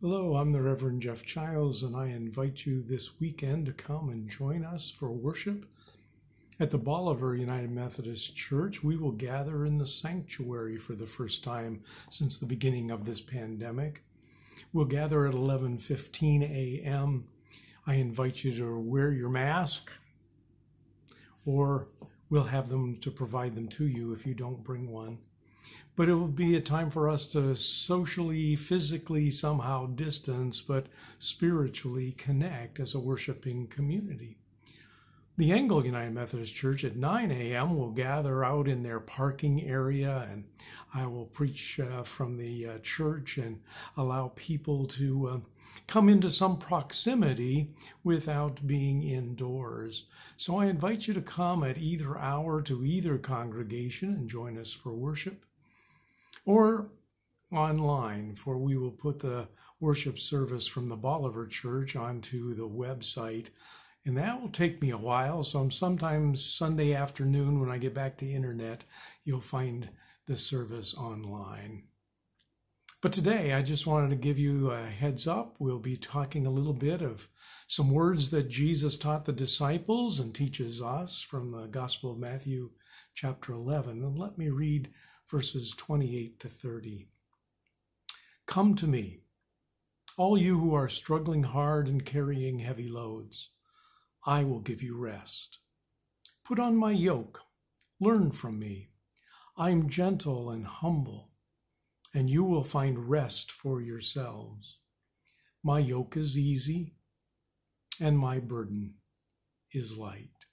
Hello, I'm the Reverend Jeff Childs, and I invite you this weekend to come and join us for worship at the Bolivar United Methodist Church. We will gather in the sanctuary for the first time since the beginning of this pandemic. We'll gather at 11:15 a.m. I invite you to wear your mask, or we'll have them to provide them to you if you don't bring one. But it will be a time for us to socially, physically, somehow distance, but spiritually connect as a worshiping community. The Anglican United Methodist Church at 9 a.m. will gather out in their parking area, and I will preach from the church and allow people to come into some proximity without being indoors. So I invite you to come at either hour to either congregation and join us for worship, or online, for we will put the worship service from the Bolivar Church onto the website. And that will take me a while, so sometimes Sunday afternoon when I get back to internet, you'll find the service online. But today, I just wanted to give you a heads up. We'll be talking a little bit of some words that Jesus taught the disciples and teaches us from the Gospel of Matthew, chapter 11. And let me read verses 28 to 30. Come to me, all you who are struggling hard and carrying heavy loads. I will give you rest. Put on my yoke. Learn from me. I am gentle and humble, and you will find rest for yourselves. My yoke is easy, and my burden is light.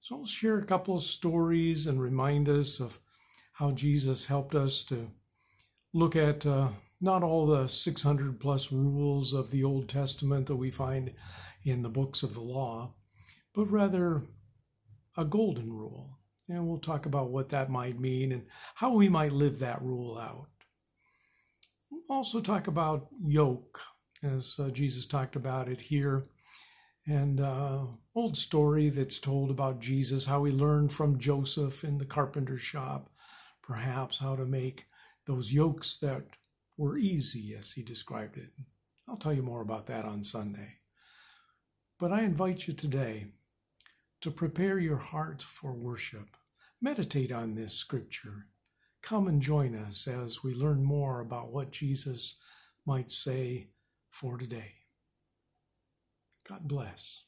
So I'll share a couple of stories and remind us of how Jesus helped us to look at not all the 600 plus rules of the Old Testament that we find in the books of the law, but rather a golden rule. And we'll talk about what that might mean and how we might live that rule out. We'll also talk about yoke, as Jesus talked about it here, and old story that's told about Jesus, how he learned from Joseph in the carpenter shop, perhaps how to make those yokes that were easy, as he described it. I'll tell you more about that on Sunday. But I invite you today to prepare your heart for worship. Meditate on this scripture. Come and join us as we learn more about what Jesus might say for today. God bless.